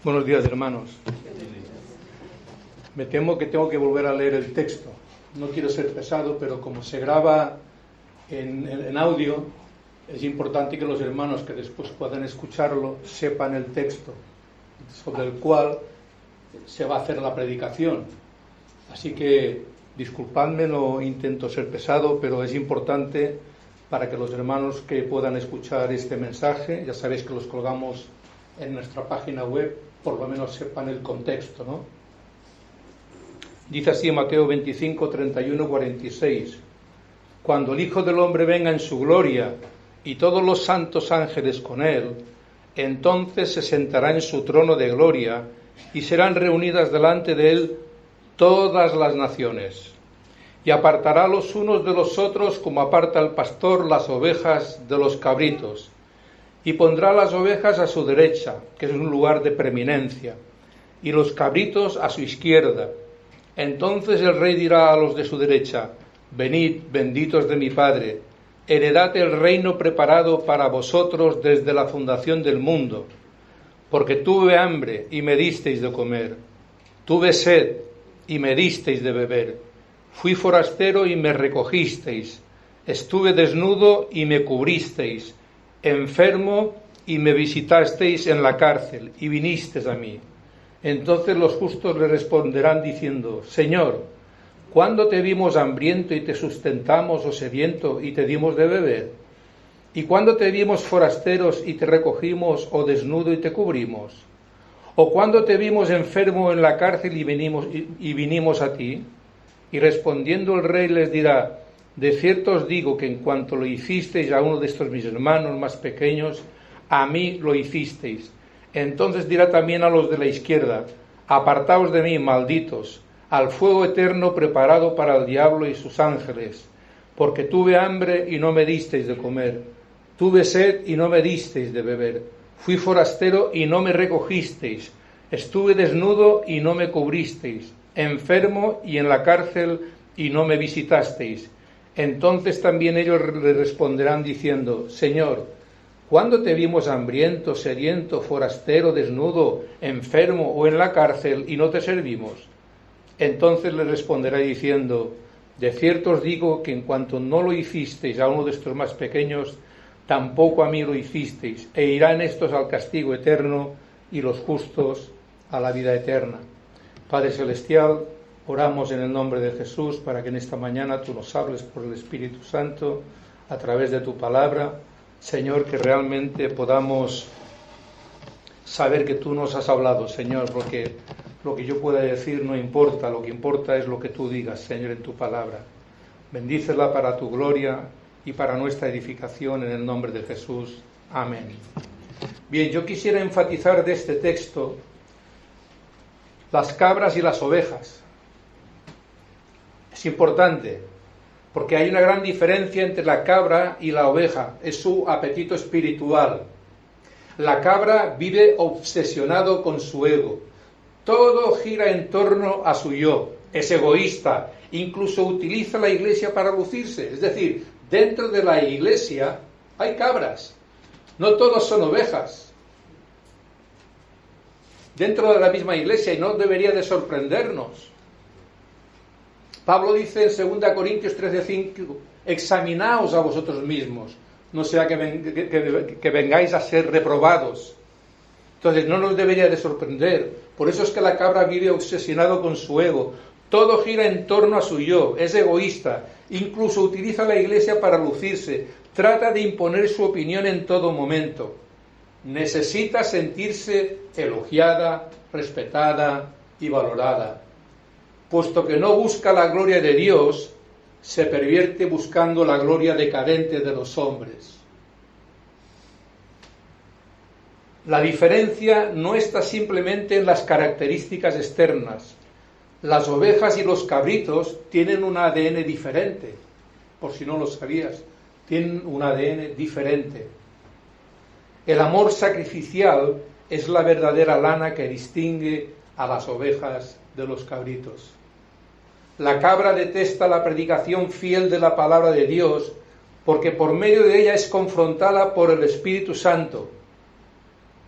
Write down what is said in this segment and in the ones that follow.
Buenos días, hermanos. Me temo que tengo que volver a leer el texto. No quiero ser pesado, pero como se graba en audio, es importante que los hermanos que después puedan escucharlo sepan el texto sobre el cual se va a hacer la predicación. Así que disculpadme, no intento ser pesado, pero es importante para que los hermanos que puedan escuchar este mensaje, ya sabéis que los colgamos en nuestra página web, por lo menos sepan el contexto, ¿no? Dice así Mateo 25, 31, 46: Cuando el Hijo del Hombre venga en su gloria y todos los santos ángeles con él, entonces se sentará en su trono de gloria y serán reunidas delante de él todas las naciones. Y apartará los unos de los otros como aparta el pastor las ovejas de los cabritos. Y pondrá las ovejas a su derecha, que es un lugar de preeminencia, y los cabritos a su izquierda. Entonces el rey dirá a los de su derecha: Venid, benditos de mi Padre, heredad el reino preparado para vosotros desde la fundación del mundo. Porque tuve hambre y me disteis de comer, tuve sed y me disteis de beber, fui forastero y me recogisteis, estuve desnudo y me cubristeis, enfermo y me visitasteis en la cárcel y vinisteis a mí. Entonces los justos le responderán diciendo: Señor, ¿cuándo te vimos hambriento y te sustentamos, o sediento y te dimos de beber? ¿Y cuándo te vimos forasteros y te recogimos, o desnudo y te cubrimos? ¿O cuándo te vimos enfermo en la cárcel y vinimos a ti? Y respondiendo el rey les dirá: De cierto os digo que en cuanto lo hicisteis a uno de estos mis hermanos más pequeños, a mí lo hicisteis. Entonces dirá también a los de la izquierda: Apartaos de mí, malditos, al fuego eterno preparado para el diablo y sus ángeles, porque tuve hambre y no me disteis de comer, tuve sed y no me disteis de beber, fui forastero y no me recogisteis, estuve desnudo y no me cubristeis, enfermo y en la cárcel y no me visitasteis. Entonces también ellos le responderán diciendo: Señor, ¿cuándo te vimos hambriento, sediento, forastero, desnudo, enfermo o en la cárcel y no te servimos? Entonces le responderá diciendo: De cierto os digo que en cuanto no lo hicisteis a uno de estos más pequeños, tampoco a mí lo hicisteis, e irán estos al castigo eterno y los justos a la vida eterna. Padre Celestial, oramos en el nombre de Jesús para que en esta mañana tú nos hables por el Espíritu Santo a través de tu palabra. Señor, que realmente podamos saber que tú nos has hablado, Señor, porque lo que yo pueda decir no importa, lo que importa es lo que tú digas, Señor, en tu palabra. Bendícela para tu gloria y para nuestra edificación en el nombre de Jesús. Amén. Bien, yo quisiera enfatizar de este texto las cabras y las ovejas. Es importante, porque hay una gran diferencia entre la cabra y la oveja, es su apetito espiritual. La cabra vive obsesionado con su ego, todo gira en torno a su yo, es egoísta, incluso utiliza la iglesia para lucirse, es decir, dentro de la iglesia hay cabras, no todos son ovejas. Dentro de la misma iglesia, y no debería de sorprendernos. Pablo dice en 2 Corintios 13:5: Examinaos a vosotros mismos, no sea que vengáis a ser reprobados. Entonces no nos debería de sorprender. Por eso es que la cabra vive obsesionado con su ego. Todo gira en torno a su yo, es egoísta, incluso utiliza la iglesia para lucirse, trata de imponer su opinión en todo momento. Necesita sentirse elogiada, respetada y valorada. Puesto que no busca la gloria de Dios, se pervierte buscando la gloria decadente de los hombres. La diferencia no está simplemente en las características externas. Las ovejas y los cabritos tienen un ADN diferente. Por si no lo sabías, tienen un ADN diferente. El amor sacrificial es la verdadera lana que distingue a las ovejas de los cabritos. La cabra detesta la predicación fiel de la palabra de Dios porque por medio de ella es confrontada por el Espíritu Santo.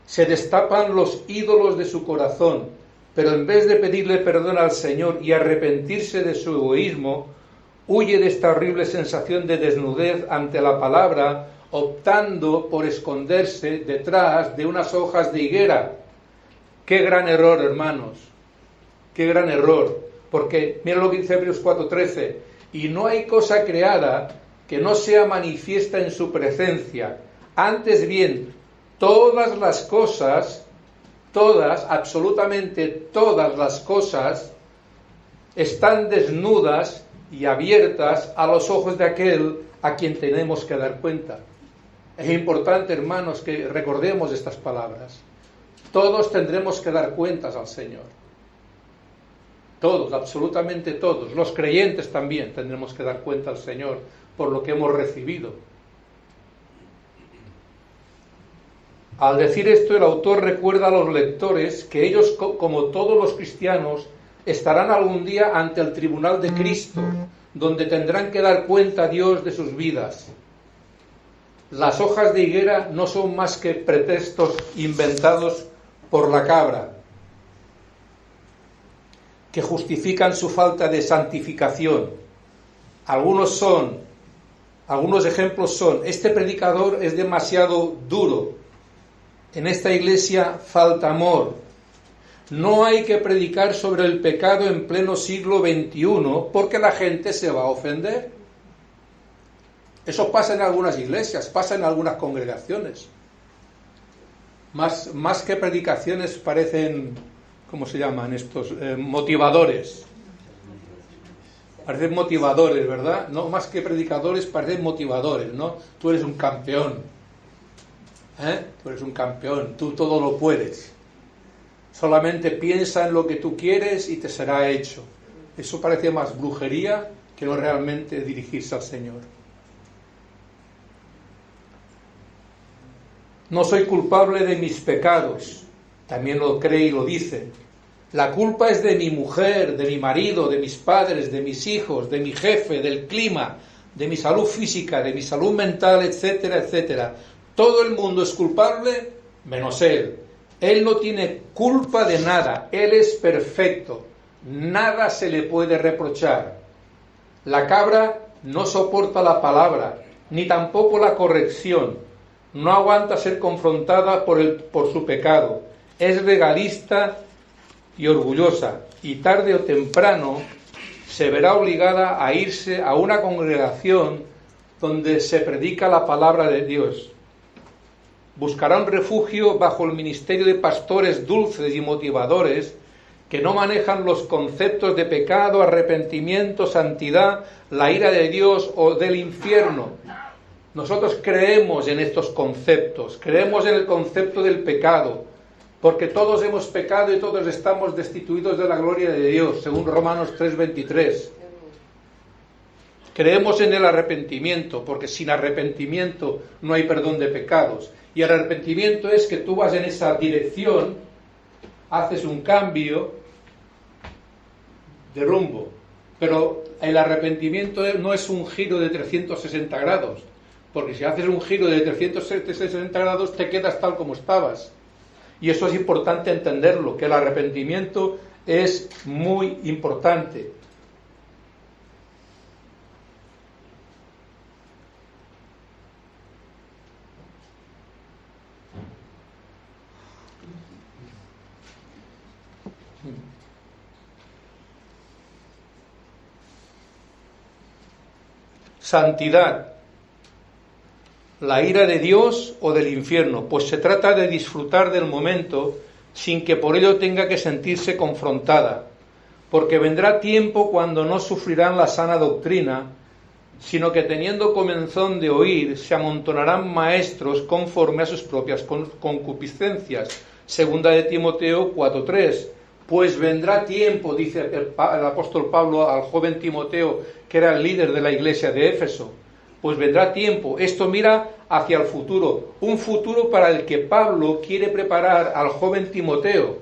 Se destapan los ídolos de su corazón, pero en vez de pedirle perdón al Señor y arrepentirse de su egoísmo, huye de esta horrible sensación de desnudez ante la palabra, optando por esconderse detrás de unas hojas de higuera. ¡Qué gran error, hermanos! ¡Qué gran error! Porque mira lo que dice Hebreos 4:13, y no hay cosa creada que no sea manifiesta en su presencia. Antes bien, todas las cosas, todas, absolutamente todas las cosas, están desnudas y abiertas a los ojos de aquel a quien tenemos que dar cuenta. Es importante, hermanos, que recordemos estas palabras. Todos tendremos que dar cuentas al Señor. Todos, absolutamente todos. Los creyentes también tendremos que dar cuenta al Señor por lo que hemos recibido. Al decir esto, el autor recuerda a los lectores que ellos, como todos los cristianos, estarán algún día ante el tribunal de Cristo, donde tendrán que dar cuenta a Dios de sus vidas. Las hojas de higuera no son más que pretextos inventados por la cabra, que justifican su falta de santificación. Algunos ejemplos son: este predicador es demasiado duro, en esta iglesia falta amor, no hay que predicar sobre el pecado en pleno siglo XXI porque la gente se va a ofender. Eso pasa en algunas iglesias, pasa en algunas congregaciones. Más que predicaciones parecen, ¿cómo se llaman estos? Motivadores. Parecen motivadores, ¿verdad? No, más que predicadores parecen motivadores, ¿no? Tú eres un campeón. Tú eres un campeón, tú todo lo puedes. Solamente piensa en lo que tú quieres y te será hecho. Eso parece más brujería que no realmente dirigirse al Señor. No soy culpable de mis pecados, también lo cree y lo dice. La culpa es de mi mujer, de mi marido, de mis padres, de mis hijos, de mi jefe, del clima, de mi salud física, de mi salud mental, etcétera, etcétera. Todo el mundo es culpable, menos él. Él no tiene culpa de nada, él es perfecto, nada se le puede reprochar. La cabra no soporta la palabra, ni tampoco la corrección. No aguanta ser confrontada por su pecado. Es legalista y orgullosa, y tarde o temprano se verá obligada a irse a una congregación donde se predica la palabra de Dios. Buscará un refugio bajo el ministerio de pastores dulces y motivadores que no manejan los conceptos de pecado, arrepentimiento, santidad, la ira de Dios o del infierno. Nosotros creemos en estos conceptos, creemos en el concepto del pecado, porque todos hemos pecado y todos estamos destituidos de la gloria de Dios, según Romanos 3:23. Creemos en el arrepentimiento, porque sin arrepentimiento no hay perdón de pecados. Y el arrepentimiento es que tú vas en esa dirección, haces un cambio de rumbo. Pero el arrepentimiento no es un giro de 360 grados, porque si haces un giro de 360 grados te quedas tal como estabas. Y eso es importante entenderlo, que el arrepentimiento es muy importante. Santidad, la ira de Dios o del infierno, pues se trata de disfrutar del momento sin que por ello tenga que sentirse confrontada, porque vendrá tiempo cuando no sufrirán la sana doctrina, sino que teniendo comezón de oír, se amontonarán maestros conforme a sus propias concupiscencias. Segunda de Timoteo 4:3. Pues vendrá tiempo, dice el apóstol Pablo al joven Timoteo, que era el líder de la iglesia de Éfeso. Pues vendrá tiempo. Esto mira hacia el futuro, un futuro para el que Pablo quiere preparar al joven Timoteo.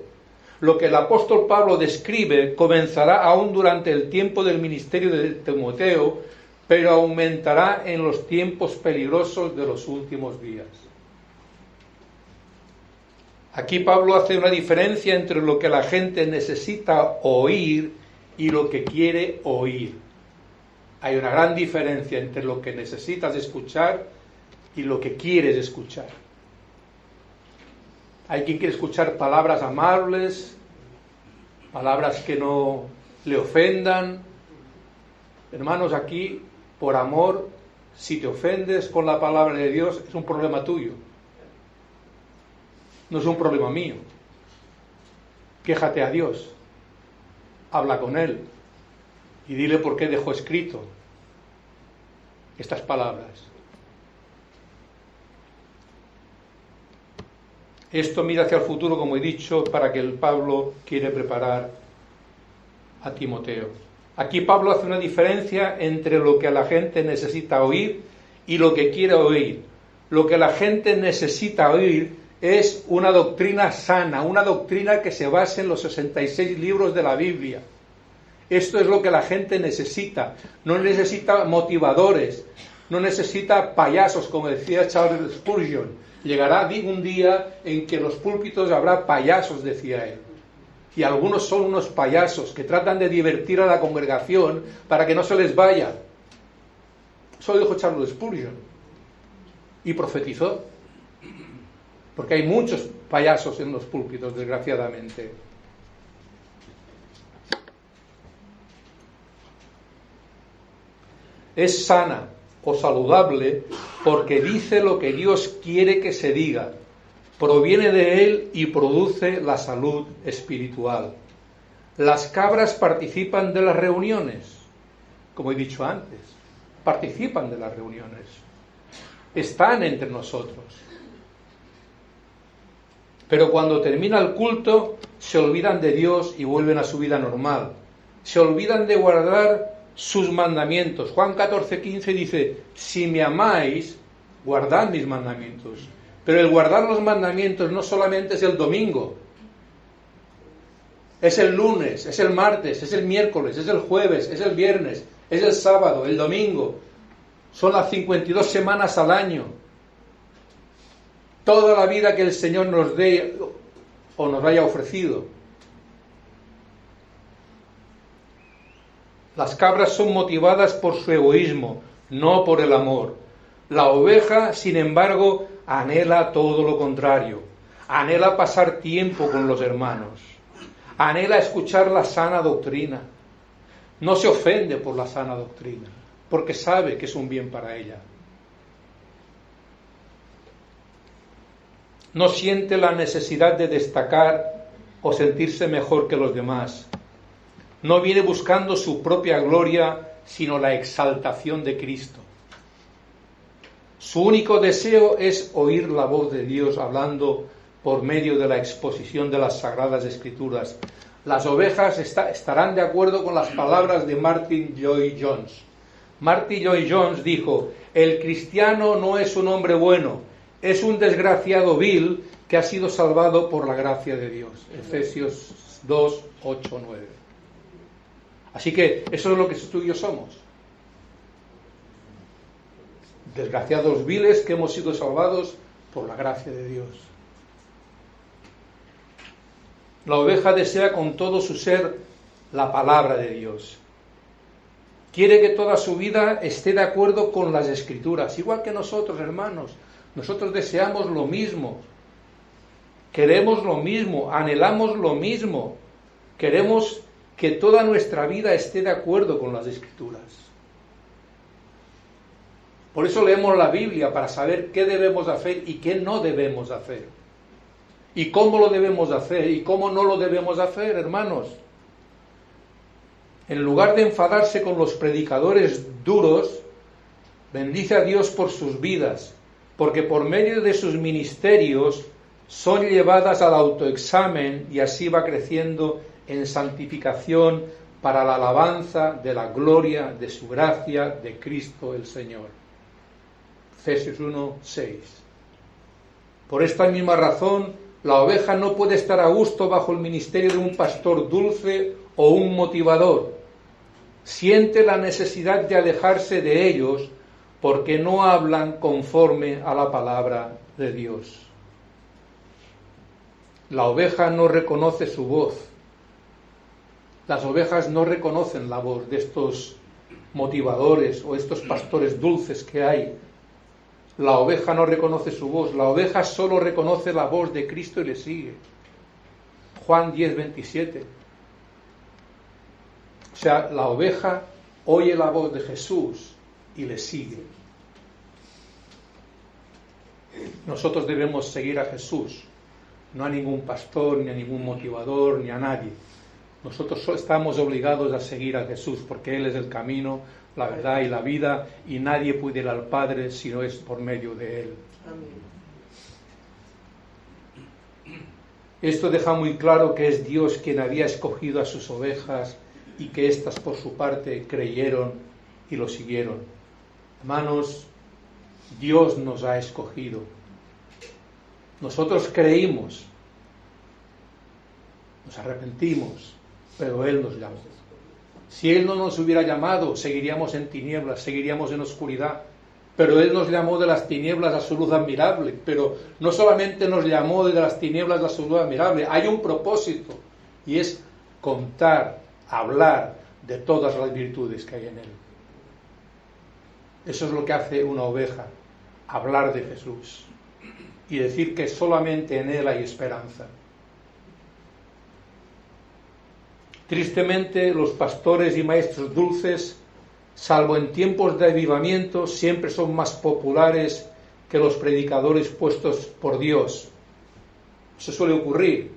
Lo que el apóstol Pablo describe comenzará aún durante el tiempo del ministerio de Timoteo, pero aumentará en los tiempos peligrosos de los últimos días. Aquí Pablo hace una diferencia entre lo que la gente necesita oír y lo que quiere oír. Hay una gran diferencia entre lo que necesitas escuchar y lo que quieres escuchar. Hay quien quiere escuchar palabras amables, palabras que no le ofendan. Hermanos, aquí, por amor, si te ofendes con la palabra de Dios, es un problema tuyo. No es un problema mío. Quéjate a Dios. Habla con Él. Y dile por qué dejó escrito estas palabras. Esto mira hacia el futuro, como he dicho, para que el Pablo quiere preparar a Timoteo. Aquí Pablo hace una diferencia entre lo que la gente necesita oír y lo que quiere oír. Lo que la gente necesita oír es una doctrina sana, una doctrina que se base en los 66 libros de la Biblia. Esto es lo que la gente necesita. No necesita motivadores, no necesita payasos, como decía Charles Spurgeon. Llegará un día en que en los púlpitos habrá payasos, decía él. Y algunos son unos payasos que tratan de divertir a la congregación para que no se les vaya. Eso lo dijo Charles Spurgeon. Y profetizó. Porque hay muchos payasos en los púlpitos, desgraciadamente. Es sana o saludable porque dice lo que Dios quiere que se diga, proviene de Él y produce la salud espiritual. Las cabras participan de las reuniones, como he dicho antes, participan de las reuniones, están entre nosotros. Pero cuando termina el culto, se olvidan de Dios y vuelven a su vida normal. Se olvidan de guardar sus mandamientos. Juan 14:15 dice, si me amáis, guardad mis mandamientos. Pero el guardar los mandamientos no solamente es el domingo, es el lunes, es el martes, es el miércoles, es el jueves, es el viernes, es el sábado, el domingo. Son las 52 semanas al año. Toda la vida que el Señor nos dé o nos haya ofrecido. Las cabras son motivadas por su egoísmo, no por el amor. La oveja, sin embargo, anhela todo lo contrario. Anhela pasar tiempo con los hermanos. Anhela escuchar la sana doctrina. No se ofende por la sana doctrina, porque sabe que es un bien para ella. No siente la necesidad de destacar o sentirse mejor que los demás. No viene buscando su propia gloria, sino la exaltación de Cristo. Su único deseo es oír la voz de Dios hablando por medio de la exposición de las Sagradas Escrituras. Las ovejas estarán de acuerdo con las palabras de Martin Lloyd-Jones. Martin Lloyd-Jones dijo, el cristiano no es un hombre bueno, es un desgraciado vil que ha sido salvado por la gracia de Dios. Efesios 2, 8, 9. Así que eso es lo que tú y yo somos. Desgraciados viles que hemos sido salvados por la gracia de Dios. La oveja desea con todo su ser la palabra de Dios. Quiere que toda su vida esté de acuerdo con las Escrituras, igual que nosotros, hermanos. Nosotros deseamos lo mismo, queremos lo mismo, anhelamos lo mismo. Queremos que toda nuestra vida esté de acuerdo con las Escrituras. Por eso leemos la Biblia, para saber qué debemos hacer y qué no debemos hacer. Y cómo lo debemos hacer y cómo no lo debemos hacer, hermanos. En lugar de enfadarse con los predicadores duros, bendice a Dios por sus vidas, porque por medio de sus ministerios son llevadas al autoexamen y así va creciendo en santificación para la alabanza de la gloria de su gracia de Cristo el Señor. Efesios 1, 6. Por esta misma razón, la oveja no puede estar a gusto bajo el ministerio de un pastor dulce o un motivador. Siente la necesidad de alejarse de ellos porque no hablan conforme a la palabra de Dios. La oveja no reconoce su voz. Las ovejas no reconocen la voz de estos motivadores o estos pastores dulces que hay. La oveja no reconoce su voz. La oveja solo reconoce la voz de Cristo y le sigue. Juan 10:27. O sea, la oveja oye la voz de Jesús y le sigue. Nosotros debemos seguir a Jesús, no a ningún pastor, ni a ningún motivador, ni a nadie. Nosotros estamos obligados a seguir a Jesús porque Él es el camino, la verdad y la vida, y nadie puede ir al Padre si no es por medio de Él. Amén. Esto deja muy claro que es Dios quien había escogido a sus ovejas y que éstas por su parte creyeron y lo siguieron. Hermanos, Dios nos ha escogido. Nosotros creímos, nos arrepentimos, pero Él nos llamó. Si Él no nos hubiera llamado, seguiríamos en tinieblas, seguiríamos en oscuridad. Pero Él nos llamó de las tinieblas a su luz admirable. Pero no solamente nos llamó de las tinieblas a su luz admirable, hay un propósito, y es contar, hablar de todas las virtudes que hay en Él. Eso es lo que hace una oveja, hablar de Jesús y decir que solamente en Él hay esperanza. Tristemente, los pastores y maestros dulces, salvo en tiempos de avivamiento, siempre son más populares que los predicadores puestos por Dios. Eso suele ocurrir.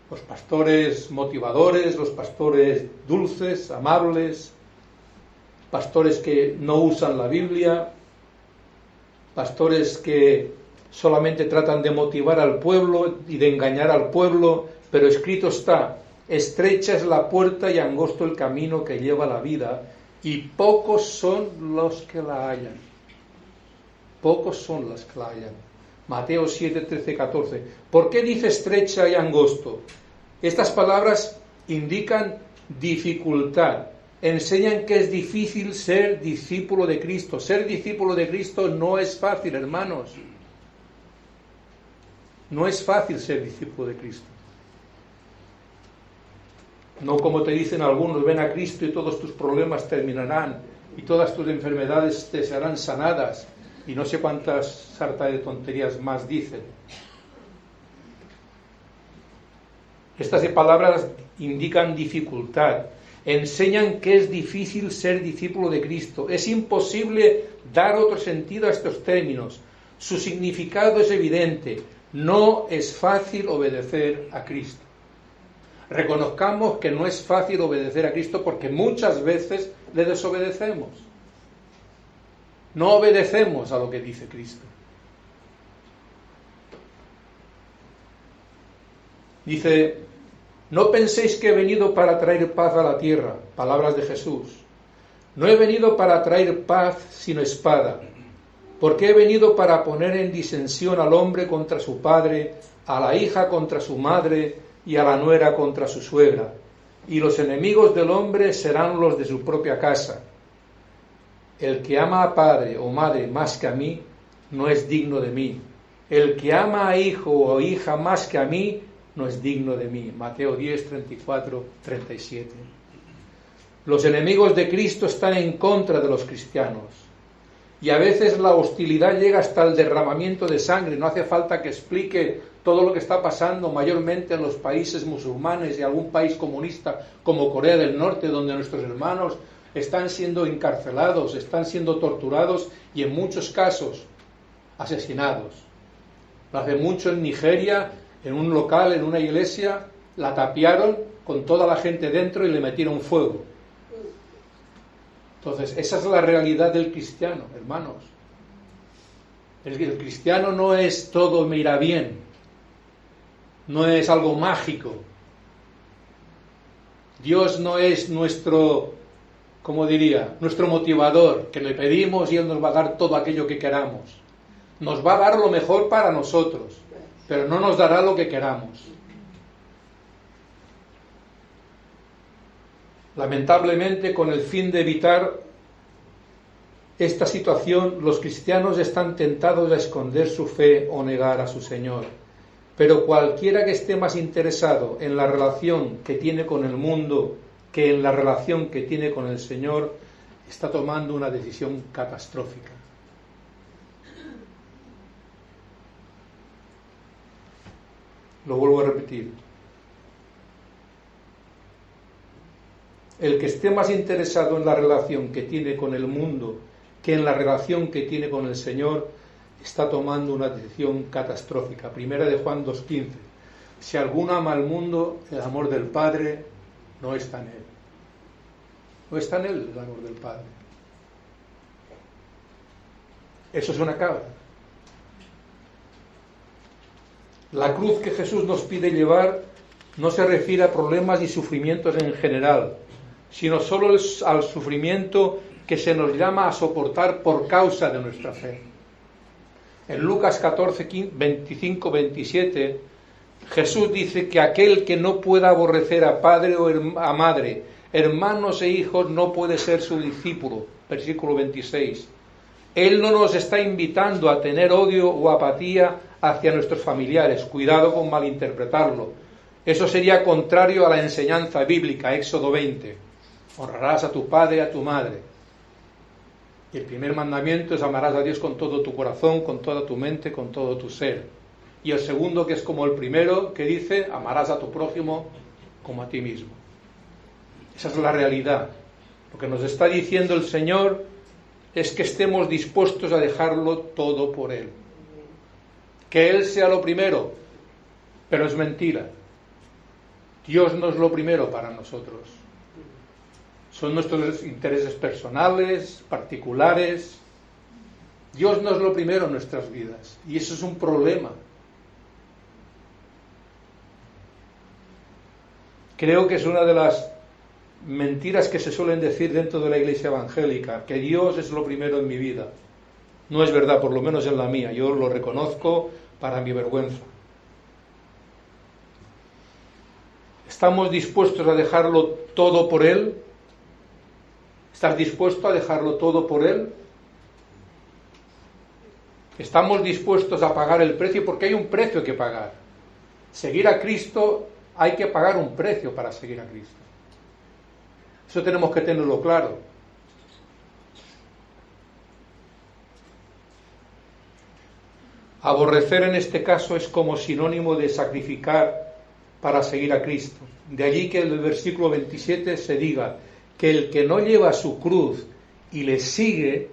Los pastores motivadores, los pastores dulces, amables, pastores que no usan la Biblia, pastores que solamente tratan de motivar al pueblo y de engañar al pueblo, pero escrito está: estrecha es la puerta y angosto el camino que lleva a la vida, y pocos son los que la hallan. Pocos son los que la hallan. Mateo 7, 13, 14. ¿Por qué dice estrecha y angosto? Estas palabras indican dificultad. Enseñan que es difícil ser discípulo de Cristo. Ser discípulo de Cristo no es fácil, hermanos. No es fácil ser discípulo de Cristo. No como te dicen algunos: ven a Cristo y todos tus problemas terminarán y todas tus enfermedades te serán sanadas, y no sé cuántas sarta de tonterías más dicen. Estas palabras indican dificultad, enseñan que es difícil ser discípulo de Cristo. Es imposible dar otro sentido a estos términos. Su significado es evidente: no es fácil obedecer a Cristo. Reconozcamos que no es fácil obedecer a Cristo porque muchas veces le desobedecemos. No obedecemos a lo que dice Cristo. Dice: no penséis que he venido para traer paz a la tierra. Palabras de Jesús. No he venido para traer paz sino espada, porque he venido para poner en disensión al hombre contra su padre, a la hija contra su madre y a la nuera contra su suegra, y los enemigos del hombre serán los de su propia casa. El que ama a padre o madre más que a mí, no es digno de mí. El que ama a hijo o hija más que a mí, no es digno de mí. Mateo 10, 34, 37. Los enemigos de Cristo están en contra de los cristianos. Y a veces la hostilidad llega hasta el derramamiento de sangre. No hace falta que explique todo lo que está pasando mayormente en los países musulmanes y algún país comunista como Corea del Norte, donde nuestros hermanos están siendo encarcelados, están siendo torturados y en muchos casos asesinados. Hace mucho en Nigeria, en un local, en una iglesia, la tapiaron con toda la gente dentro y le metieron fuego. Entonces, esa es la realidad del cristiano, hermanos. El cristiano no es todo me irá bien, no es algo mágico. Dios no es nuestro, ¿cómo diría?, nuestro motivador, que le pedimos y Él nos va a dar todo aquello que queramos. Nos va a dar lo mejor para nosotros, pero no nos dará lo que queramos. Lamentablemente, con el fin de evitar esta situación, los cristianos están tentados a esconder su fe o negar a su Señor. Pero cualquiera que esté más interesado en la relación que tiene con el mundo que en la relación que tiene con el Señor, está tomando una decisión catastrófica. Lo vuelvo a repetir. El que esté más interesado en la relación que tiene con el mundo que en la relación que tiene con el Señor, está tomando una decisión catastrófica. Primera de Juan 2:15. Si alguno ama al mundo, el amor del Padre no está en él. No está en él el amor del Padre. Eso es una cabra. La cruz que Jesús nos pide llevar no se refiere a problemas y sufrimientos en general, sino solo al sufrimiento que se nos llama a soportar por causa de nuestra fe. En Lucas 14, 25, 27, Jesús dice que aquel que no pueda aborrecer a padre o a madre, hermanos e hijos, no puede ser su discípulo. Versículo 26. Él no nos está invitando a tener odio o apatía hacia nuestros familiares. Cuidado con malinterpretarlo. Eso sería contrario a la enseñanza bíblica, Éxodo 20. Honrarás a tu padre y a tu madre. Y el primer mandamiento es amarás a Dios con todo tu corazón, con toda tu mente, con todo tu ser. Y el segundo, que es como el primero, que dice, amarás a tu prójimo como a ti mismo. Esa es la realidad. Lo que nos está diciendo el Señor es que estemos dispuestos a dejarlo todo por Él. Que Él sea lo primero, pero es mentira. Dios no es lo primero para nosotros. Son nuestros intereses personales, particulares. Dios no es lo primero en nuestras vidas. Y eso es un problema. Creo que es una de las mentiras que se suelen decir dentro de la iglesia evangélica, que Dios es lo primero en mi vida. No es verdad, por lo menos en la mía. Yo lo reconozco para mi vergüenza. ¿Estamos dispuestos a dejarlo todo por Él? ¿Estás dispuesto a dejarlo todo por Él? ¿Estamos dispuestos a pagar el precio? Porque hay un precio que pagar. Seguir a Cristo, hay que pagar un precio para seguir a Cristo. Eso tenemos que tenerlo claro. Aborrecer en este caso es como sinónimo de sacrificar para seguir a Cristo. De allí que en el versículo 27 se diga que el que no lleva su cruz y le sigue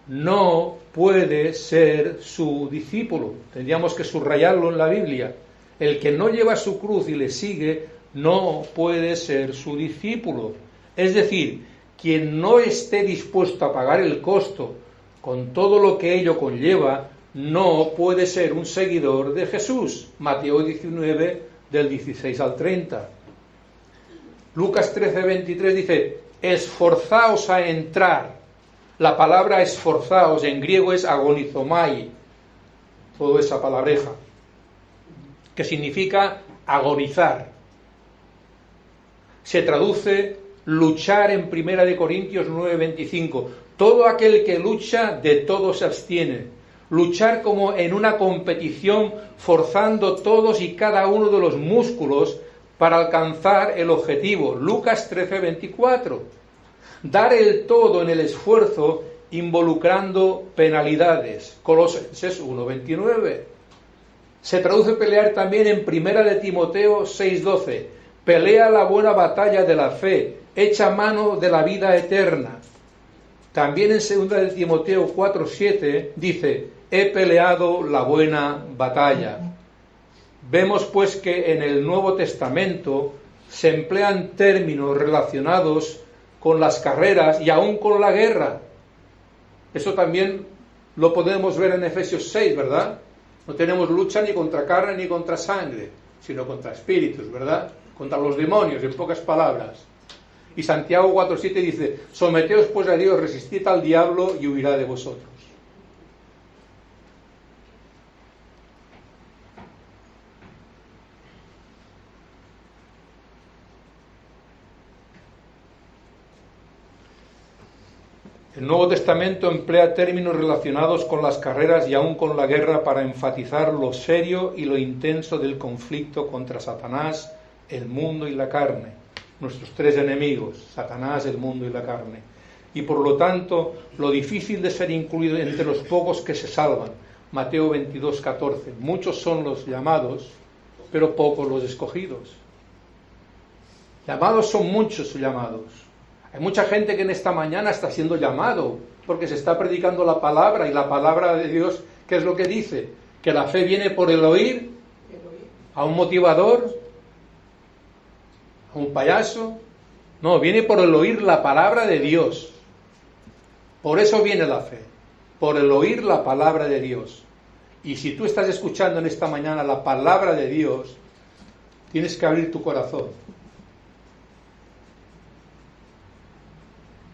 no puede ser su discípulo. Tendríamos que subrayarlo en la Biblia. El que no lleva su cruz y le sigue no puede ser su discípulo. Es decir, quien no esté dispuesto a pagar el costo con todo lo que ello conlleva, no puede ser un seguidor de Jesús. Mateo 19, del 16 al 30. Lucas 13, 23 dice, esforzaos a entrar. La palabra esforzaos en griego es agonizomai, toda esa palabreja, que significa agonizar. Se traduce luchar en 1 Corintios 9:25. Todo aquel que lucha, de todo se abstiene. Luchar como en una competición, forzando todos y cada uno de los músculos para alcanzar el objetivo. Lucas 13:24. Dar el todo en el esfuerzo, involucrando penalidades. Colosenses 1:29. Se traduce pelear también en 1 de Timoteo 6:12. Pelea la buena batalla de la fe, echa mano de la vida eterna. También en 2 de Timoteo 4:7 dice, he peleado la buena batalla. Vemos pues que en el Nuevo Testamento se emplean términos relacionados con las carreras y aún con la guerra. Eso también lo podemos ver en Efesios 6, ¿verdad? No tenemos lucha ni contra carne ni contra sangre, sino contra espíritus, ¿verdad? Contra los demonios, en pocas palabras. Y Santiago 4:7 dice, someteos pues a Dios, resistid al diablo y huirá de vosotros. El Nuevo Testamento emplea términos relacionados con las carreras y aún con la guerra para enfatizar lo serio y lo intenso del conflicto contra Satanás, el mundo y la carne. Nuestros tres enemigos, Satanás, el mundo y la carne. Y por lo tanto, lo difícil de ser incluido entre los pocos que se salvan. Mateo 22:14. Muchos son los llamados, pero pocos los escogidos. Llamados son muchos llamados. Hay mucha gente que en esta mañana está siendo llamado porque se está predicando la palabra, y la palabra de Dios, ¿qué es lo que dice? Que la fe viene por el oír, a un motivador, a un payaso. No, viene por el oír la palabra de Dios. Por eso viene la fe, por el oír la palabra de Dios. Y si tú estás escuchando en esta mañana la palabra de Dios, tienes que abrir tu corazón.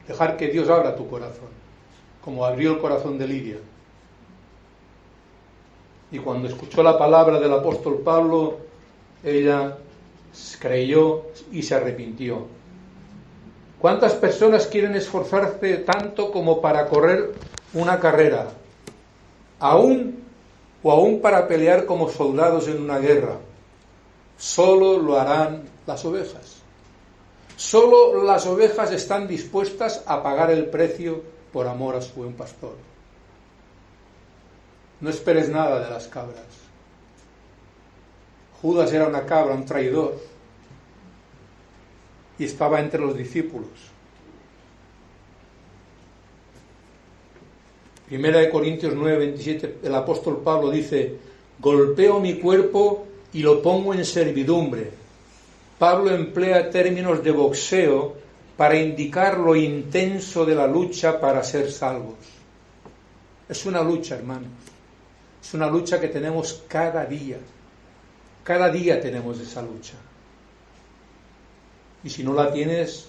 Dejar que Dios abra tu corazón, como abrió el corazón de Lidia. Y cuando escuchó la palabra del apóstol Pablo, ella creyó y se arrepintió. ¿Cuántas personas quieren esforzarse tanto como para correr una carrera? Aún para pelear como soldados en una guerra. Solo lo harán las ovejas. Solo las ovejas están dispuestas a pagar el precio por amor a su buen pastor. No esperes nada de las cabras. Judas era una cabra, un traidor, y estaba entre los discípulos. 1 Corintios 9:27, el apóstol Pablo dice: golpeo mi cuerpo y lo pongo en servidumbre. Pablo emplea términos de boxeo para indicar lo intenso de la lucha para ser salvos. Es una lucha, hermanos. Es una lucha que tenemos cada día. Cada día tenemos esa lucha. Y si no la tienes,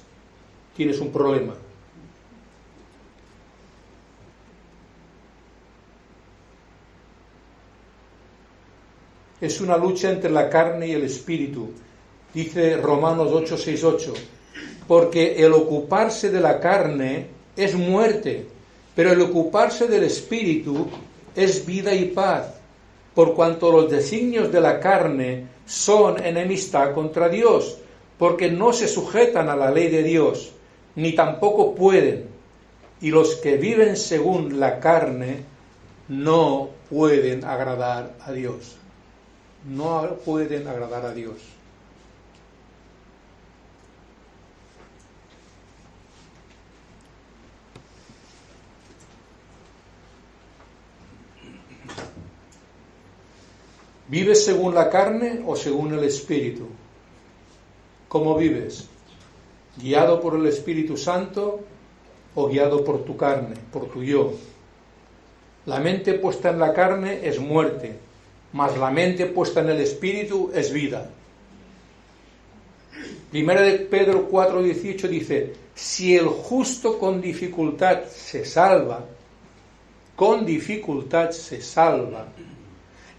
tienes un problema. Es una lucha entre la carne y el espíritu. Dice Romanos 8:6-8, porque el ocuparse de la carne es muerte, pero el ocuparse del espíritu es vida y paz, por cuanto los designios de la carne son enemistad contra Dios, porque no se sujetan a la ley de Dios, ni tampoco pueden, y los que viven según la carne no pueden agradar a Dios. No pueden agradar a Dios. ¿Vives según la carne o según el Espíritu? ¿Cómo vives? ¿Guiado por el Espíritu Santo o guiado por tu carne, por tu yo? La mente puesta en la carne es muerte, mas la mente puesta en el Espíritu es vida. 1 de Pedro 4:18 dice: si el justo con dificultad se salva,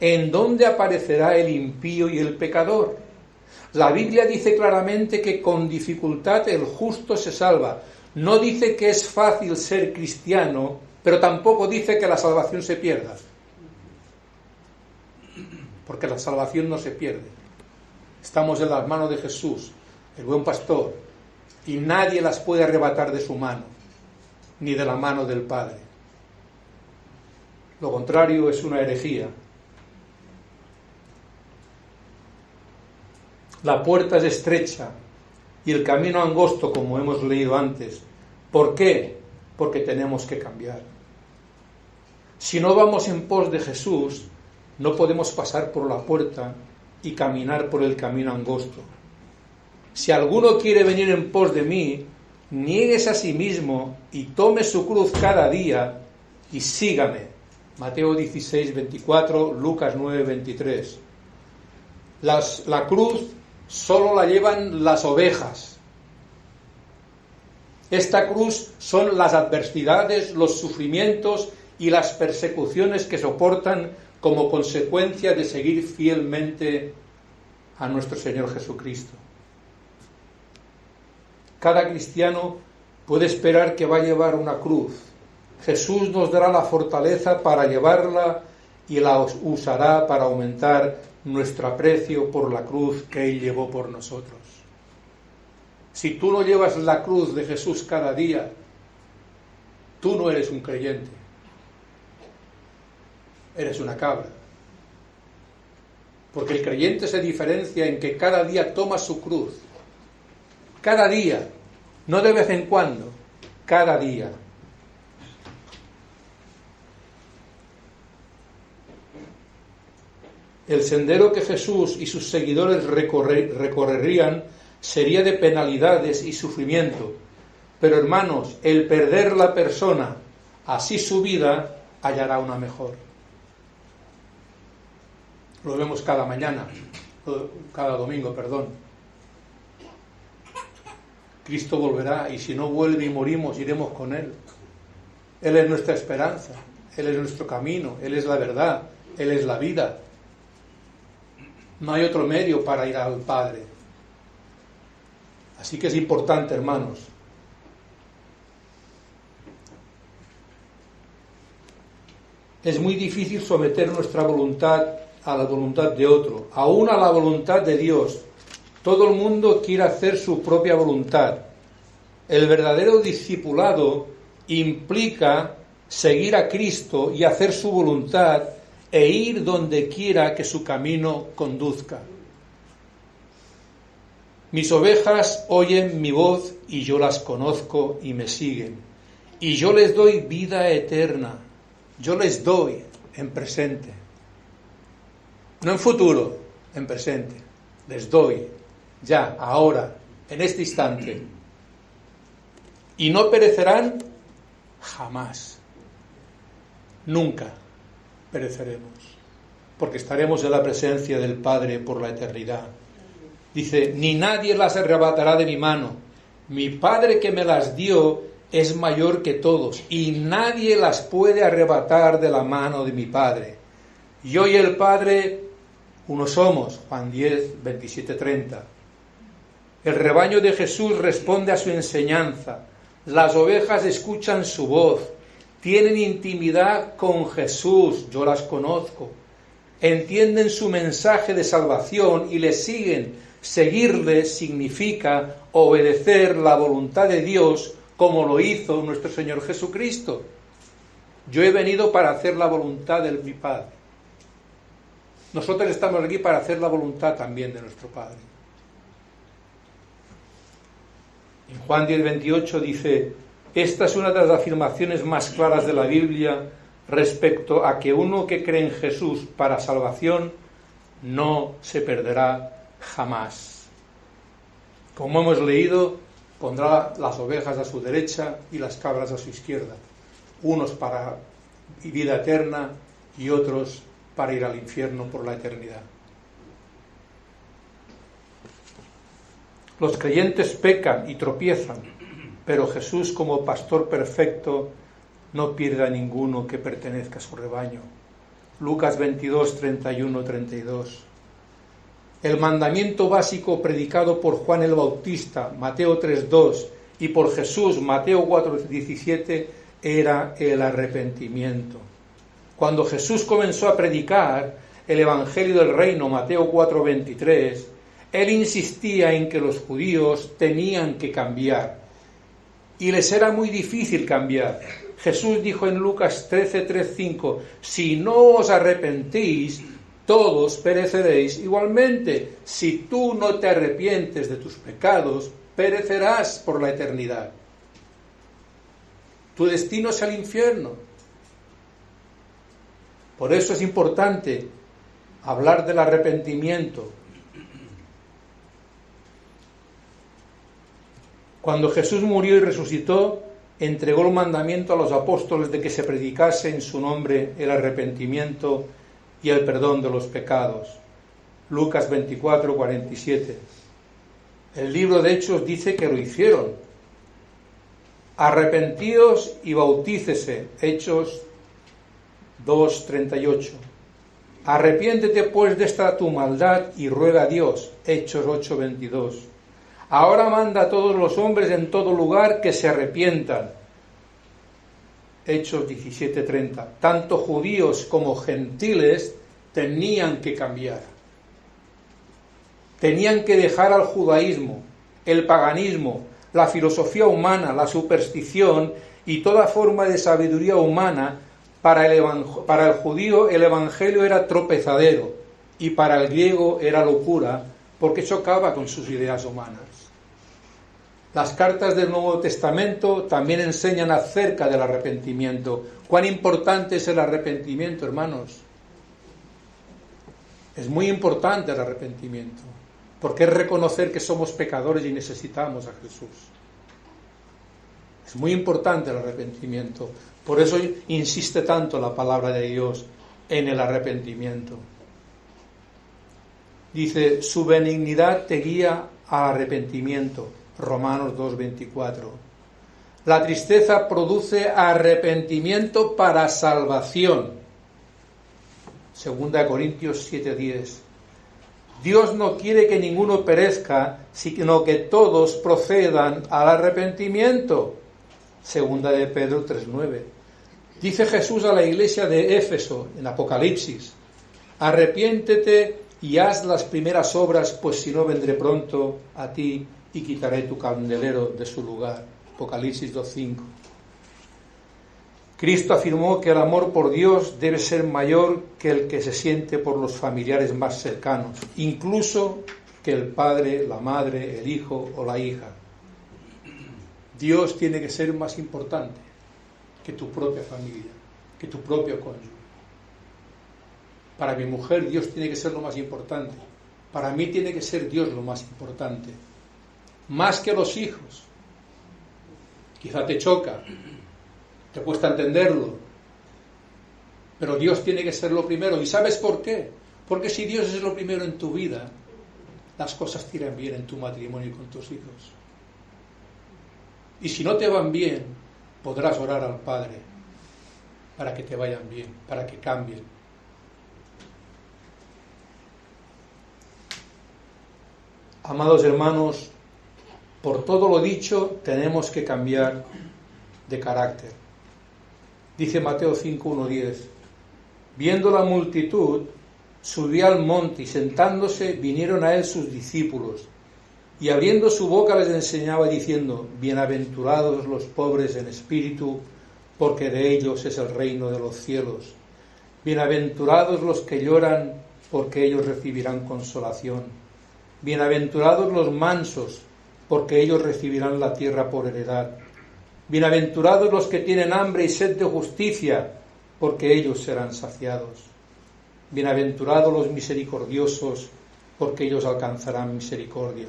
¿en dónde aparecerá el impío y el pecador? La Biblia dice claramente que con dificultad el justo se salva. No dice que es fácil ser cristiano, pero tampoco dice que la salvación se pierda. Porque la salvación no se pierde. Estamos en las manos de Jesús, el buen pastor, y nadie las puede arrebatar de su mano, ni de la mano del Padre. Lo contrario es una herejía. La puerta es estrecha y el camino angosto, como hemos leído antes. ¿Por qué? Porque tenemos que cambiar. Si no vamos en pos de Jesús, no podemos pasar por la puerta y caminar por el camino angosto. Si alguno quiere venir en pos de mí, niéguese a sí mismo y tome su cruz cada día y sígame. Mateo 16:24, Lucas 9:23. La cruz solo la llevan las ovejas. Esta cruz son las adversidades, los sufrimientos y las persecuciones que soportan como consecuencia de seguir fielmente a nuestro Señor Jesucristo. Cada cristiano puede esperar que va a llevar una cruz. Jesús nos dará la fortaleza para llevarla y la usará para aumentar nuestro aprecio por la cruz que Él llevó por nosotros. Si tú no llevas la cruz de Jesús cada día, tú no eres un creyente. Eres una cabra. Porque el creyente se diferencia en que cada día toma su cruz. Cada día, no de vez en cuando, cada día. El sendero que Jesús y sus seguidores recorrerían sería de penalidades y sufrimiento. Pero hermanos, el perder la persona, así su vida, hallará una mejor. Lo vemos cada mañana, cada domingo, perdón. Cristo volverá y si no vuelve y morimos, iremos con Él. Él es nuestra esperanza, Él es nuestro camino, Él es la verdad, Él es la vida. No hay otro medio para ir al Padre. Así que es importante, hermanos. Es muy difícil someter nuestra voluntad a la voluntad de otro, aún a la voluntad de Dios. Todo el mundo quiere hacer su propia voluntad. El verdadero discipulado implica seguir a Cristo y hacer su voluntad e ir donde quiera que su camino conduzca. Mis ovejas oyen mi voz y yo las conozco y me siguen. Y yo les doy vida eterna. Yo les doy en presente. No en futuro, en presente. Les doy ya, ahora, en este instante. Y no perecerán jamás. Nunca pereceremos, porque estaremos en la presencia del Padre por la eternidad. Dice, ni nadie las arrebatará de mi mano. Mi Padre que me las dio es mayor que todos, y nadie las puede arrebatar de la mano de mi Padre. Yo y el Padre uno somos. Juan 10, 27, 30. El rebaño de Jesús responde a su enseñanza. Las ovejas escuchan su voz. Tienen intimidad con Jesús, yo las conozco. Entienden su mensaje de salvación y le siguen. Seguirle significa obedecer la voluntad de Dios como lo hizo nuestro Señor Jesucristo. Yo he venido para hacer la voluntad de mi Padre. Nosotros estamos aquí para hacer la voluntad también de nuestro Padre. En Juan 10, 28 dice, esta es una de las afirmaciones más claras de la Biblia respecto a que uno que cree en Jesús para salvación no se perderá jamás. Como hemos leído, pondrá las ovejas a su derecha y las cabras a su izquierda, unos para vida eterna y otros para ir al infierno por la eternidad. Los creyentes pecan y tropiezan, pero Jesús, como pastor perfecto, no pierde a ninguno que pertenezca a su rebaño. Lucas 22, 31, 32. El mandamiento básico predicado por Juan el Bautista, Mateo 3, 2, y por Jesús, Mateo 4, 17, era el arrepentimiento. Cuando Jesús comenzó a predicar el Evangelio del Reino, Mateo 4, 23, Él insistía en que los judíos tenían que cambiar. Y les era muy difícil cambiar. Jesús dijo en Lucas 13, 3, 5, si no os arrepentís, todos pereceréis igualmente. Si tú no te arrepientes de tus pecados, perecerás por la eternidad. Tu destino es el infierno. Por eso es importante hablar del arrepentimiento. Cuando Jesús murió y resucitó, entregó el mandamiento a los apóstoles de que se predicase en su nombre el arrepentimiento y el perdón de los pecados. Lucas 24, 47. El libro de Hechos dice que lo hicieron. Arrepentíos y bautícese. Hechos 2, 38. Arrepiéntete pues de esta tu maldad y ruega a Dios. Hechos 8, 22. Ahora manda a todos los hombres en todo lugar que se arrepientan. Hechos 17:30. Tanto judíos como gentiles tenían que cambiar. Tenían que dejar al judaísmo, el paganismo, la filosofía humana, la superstición y toda forma de sabiduría humana. Para el judío el evangelio era tropezadero y para el griego era locura porque chocaba con sus ideas humanas. Las cartas del Nuevo Testamento también enseñan acerca del arrepentimiento. ¿Cuán importante es el arrepentimiento, hermanos? Es muy importante el arrepentimiento, porque es reconocer que somos pecadores y necesitamos a Jesús. Es muy importante el arrepentimiento. Por eso insiste tanto la palabra de Dios en el arrepentimiento. Dice, su benignidad te guía al arrepentimiento. Romanos 2:24. La tristeza produce arrepentimiento para salvación. 2 Corintios 7:10. Dios no quiere que ninguno perezca, sino que todos procedan al arrepentimiento. 2 de Pedro 3:9. Dice Jesús a la iglesia de Éfeso en Apocalipsis, arrepiéntete y haz las primeras obras, pues si no vendré pronto a ti y quitaré tu candelero de su lugar. Apocalipsis 2:5. Cristo afirmó que el amor por Dios debe ser mayor que el que se siente por los familiares más cercanos, incluso que el padre, la madre, el hijo o la hija. Dios tiene que ser más importante que tu propia familia, que tu propio cónyuge. Para mi mujer Dios tiene que ser lo más importante. Para mí tiene que ser Dios lo más importante. Más que los hijos. Quizá te choca, te cuesta entenderlo, pero Dios tiene que ser lo primero. ¿Y sabes por qué? Porque si Dios es lo primero en tu vida, las cosas te irán bien en tu matrimonio y con tus hijos. Y si no te van bien, podrás orar al Padre para que te vayan bien, para que cambien. Amados hermanos, por todo lo dicho, tenemos que cambiar de carácter. Dice Mateo 5:1-10, viendo la multitud, subió al monte y sentándose vinieron a él sus discípulos, y abriendo su boca les enseñaba diciendo, bienaventurados los pobres en espíritu, porque de ellos es el reino de los cielos. Bienaventurados los que lloran, porque ellos recibirán consolación. Bienaventurados los mansos, porque ellos recibirán la tierra por heredad. Bienaventurados los que tienen hambre y sed de justicia, porque ellos serán saciados. Bienaventurados los misericordiosos, porque ellos alcanzarán misericordia.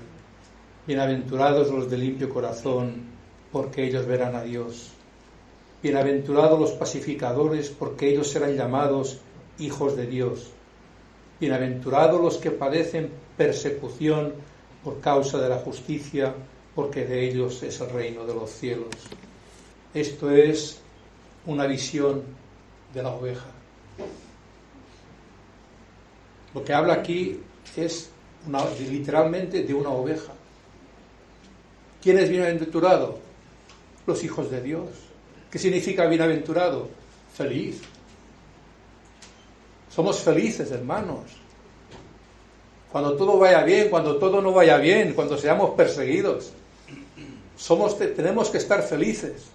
Bienaventurados los de limpio corazón, porque ellos verán a Dios. Bienaventurados los pacificadores, porque ellos serán llamados hijos de Dios. Bienaventurados los que padecen persecución por causa de la justicia, porque de ellos es el reino de los cielos. Esto es una visión de la oveja. Lo que habla aquí es literalmente de una oveja. ¿Quién es bienaventurado? Los hijos de Dios. ¿Qué significa bienaventurado? Feliz. Somos felices, hermanos. Cuando todo vaya bien, cuando todo no vaya bien, cuando seamos perseguidos, tenemos que estar felices,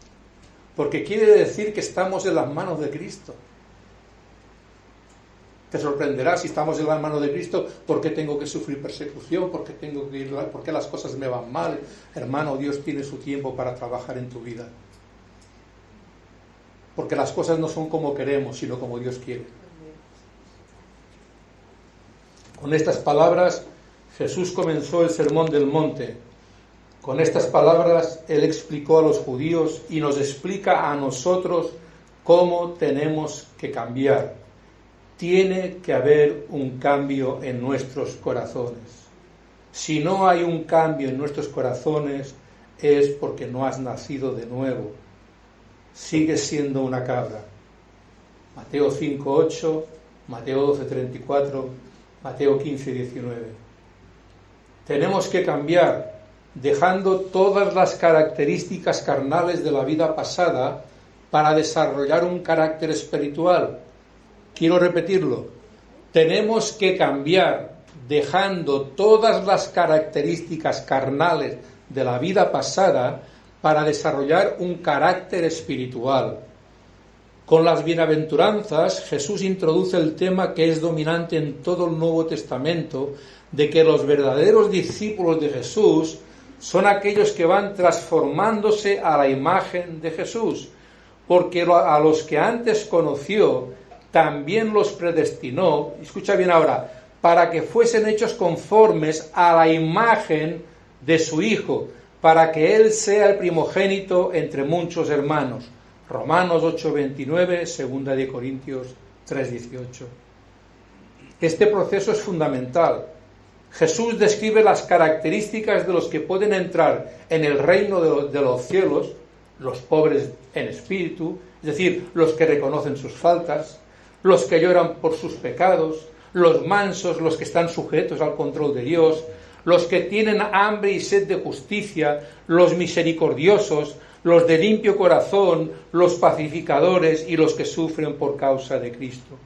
porque quiere decir que estamos en las manos de Cristo. Te sorprenderá si estamos en las manos de Cristo, ¿por qué tengo que sufrir persecución? ¿Por qué las cosas me van mal? Hermano, Dios tiene su tiempo para trabajar en tu vida. Porque las cosas no son como queremos, sino como Dios quiere. Con estas palabras, Jesús comenzó el Sermón del Monte. Con estas palabras, Él explicó a los judíos y nos explica a nosotros cómo tenemos que cambiar. Tiene que haber un cambio en nuestros corazones. Si no hay un cambio en nuestros corazones, es porque no has nacido de nuevo. Sigues siendo una cabra. Mateo 5:8, Mateo 12:34, Mateo 15:19. Tenemos que cambiar, dejando todas las características carnales de la vida pasada para desarrollar un carácter espiritual. Quiero repetirlo, tenemos que cambiar dejando todas las características carnales de la vida pasada para desarrollar un carácter espiritual. Con las bienaventuranzas, Jesús introduce el tema que es dominante en todo el Nuevo Testamento, de que los verdaderos discípulos de Jesús son aquellos que van transformándose a la imagen de Jesús, porque a los que antes conoció, también los predestinó, escucha bien ahora, para que fuesen hechos conformes a la imagen de su Hijo, para que Él sea el primogénito entre muchos hermanos. Romanos 8:29, 2 de Corintios 3:18. Este proceso es fundamental. Jesús describe las características de los que pueden entrar en el reino de los cielos, los pobres en espíritu, es decir, los que reconocen sus faltas, los que lloran por sus pecados, los mansos, los que están sujetos al control de Dios, los que tienen hambre y sed de justicia, los misericordiosos, los de limpio corazón, los pacificadores y los que sufren por causa de Cristo.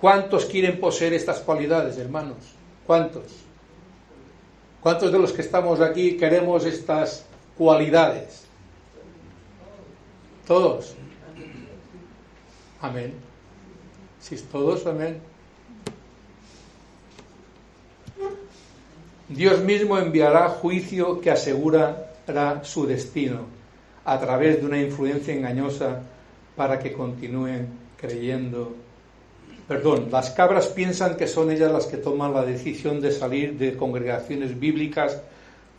¿Cuántos quieren poseer estas cualidades, hermanos? ¿Cuántos? ¿Cuántos de los que estamos aquí queremos estas cualidades? Todos. Amén. Si es todos, amén. Dios mismo enviará juicio que asegurará su destino a través de una influencia engañosa para que continúen creyendo. Las cabras piensan que son ellas las que toman la decisión de salir de congregaciones bíblicas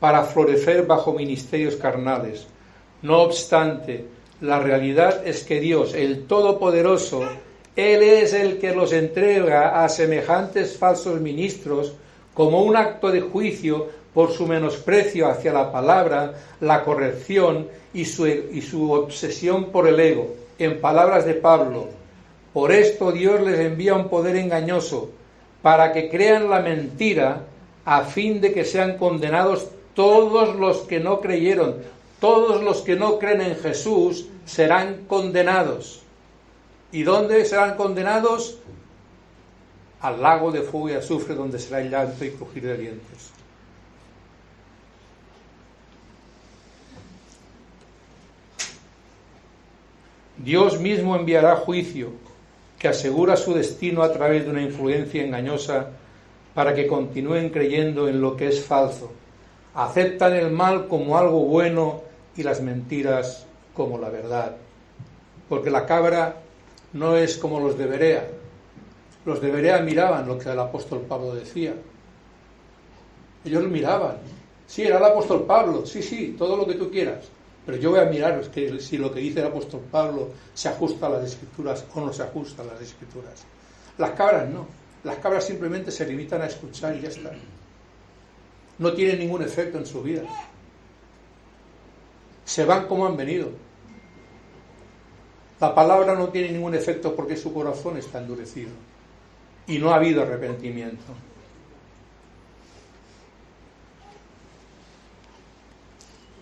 para florecer bajo ministerios carnales. No obstante, la realidad es que Dios, el Todopoderoso, Él es el que los entrega a semejantes falsos ministros como un acto de juicio por su menosprecio hacia la palabra, la corrección y su obsesión por el ego. En palabras de Pablo, por esto Dios les envía un poder engañoso, para que crean la mentira, a fin de que sean condenados todos los que no creyeron. Todos los que no creen en Jesús serán condenados. ¿Y dónde serán condenados? Al lago de fuego y azufre, donde será el llanto y crujir de dientes. Dios mismo enviará juicio que asegura su destino a través de una influencia engañosa para que continúen creyendo en lo que es falso. Aceptan el mal como algo bueno y las mentiras como la verdad. Porque la cabra no es como los de Berea. Los de Berea miraban lo que el apóstol Pablo decía. Ellos lo miraban. Sí, era el apóstol Pablo. Sí, todo lo que tú quieras. Pero yo voy a mirar si lo que dice el apóstol Pablo se ajusta a las Escrituras o no se ajusta a las Escrituras. Las cabras no. Las cabras simplemente se limitan a escuchar y ya está. No tienen ningún efecto en su vida. Se van como han venido. La palabra no tiene ningún efecto porque su corazón está endurecido. Y no ha habido arrepentimiento.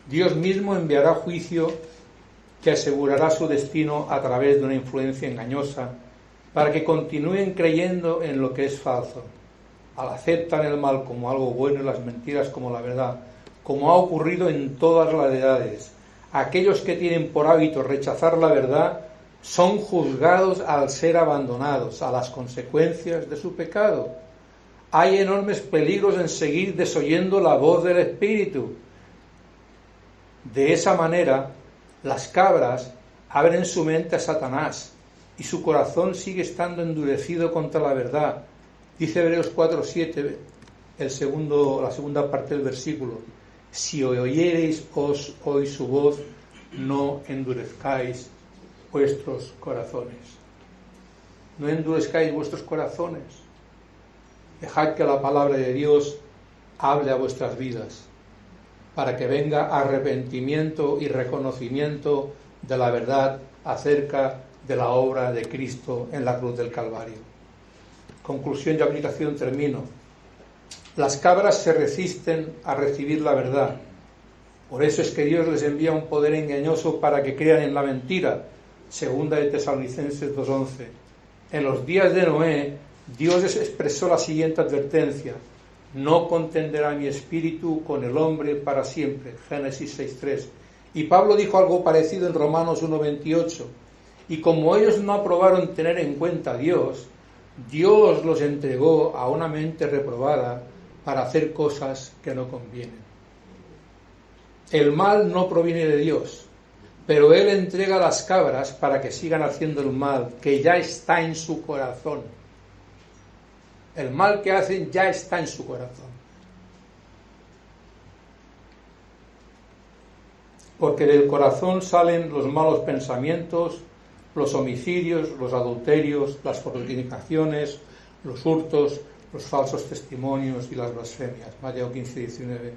Dios mismo enviará juicio que asegurará su destino a través de una influencia engañosa para que continúen creyendo en lo que es falso. Aceptan el mal como algo bueno y las mentiras como la verdad, como ha ocurrido en todas las edades. Aquellos que tienen por hábito rechazar la verdad son juzgados al ser abandonados a las consecuencias de su pecado. Hay enormes peligros en seguir desoyendo la voz del Espíritu. De esa manera, las cabras abren su mente a Satanás y su corazón sigue estando endurecido contra la verdad. Dice Hebreos 4:7, la segunda parte del versículo: si oyereis hoy su voz, no endurezcáis vuestros corazones. No endurezcáis vuestros corazones. Dejad que la palabra de Dios hable a vuestras vidas, para que venga arrepentimiento y reconocimiento de la verdad acerca de la obra de Cristo en la cruz del Calvario. Conclusión y aplicación, termino. Las cabras se resisten a recibir la verdad. Por eso es que Dios les envía un poder engañoso para que crean en la mentira. Segunda de Tesalonicenses 2:11. En los días de Noé, Dios les expresó la siguiente advertencia: no contenderá mi espíritu con el hombre para siempre. Génesis 6:3. Y Pablo dijo algo parecido en Romanos 1:28. Y como ellos no aprobaron tener en cuenta a Dios, Dios los entregó a una mente reprobada para hacer cosas que no convienen. El mal no proviene de Dios, pero Él entrega las cabras para que sigan haciendo el mal, que ya está en su corazón. El mal que hacen ya está en su corazón. Porque del corazón salen los malos pensamientos, los homicidios, los adulterios, las fornicaciones, los hurtos, los falsos testimonios y las blasfemias. Mateo 15:19.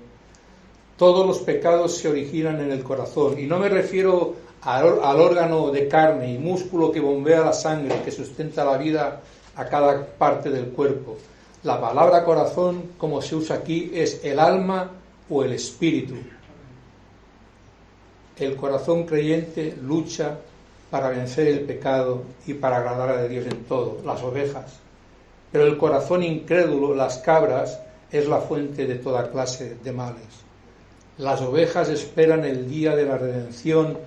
Todos los pecados se originan en el corazón, y no me refiero al órgano de carne y músculo que bombea la sangre, que sustenta la vida a cada parte del cuerpo. La palabra corazón, como se usa aquí, es el alma o el espíritu. El corazón creyente lucha para vencer el pecado y para agradar a Dios en todo, las ovejas. Pero el corazón incrédulo, las cabras, es la fuente de toda clase de males. Las ovejas esperan el día de la redención,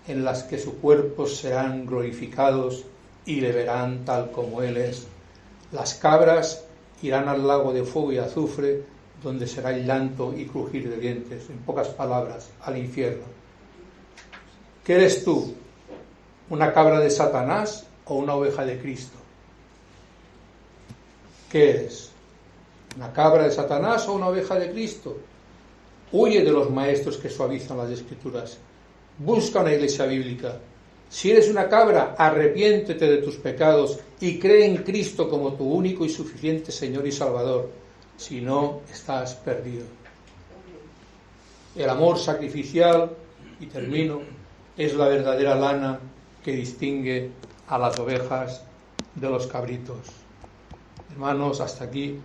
en las que sus cuerpos serán glorificados y le verán tal como Él es. Las cabras irán al lago de fuego y azufre, donde será el llanto y crujir de dientes. En pocas palabras, al infierno. ¿Qué eres tú? ¿Una cabra de Satanás o una oveja de Cristo? ¿Qué eres? ¿Una cabra de Satanás o una oveja de Cristo? Huye de los maestros que suavizan las Escrituras. Busca una iglesia bíblica. Si eres una cabra, arrepiéntete de tus pecados y cree en Cristo como tu único y suficiente Señor y Salvador. Si no, estás perdido. El amor sacrificial, y termino, es la verdadera lana que distingue a las ovejas de los cabritos. Hermanos, hasta aquí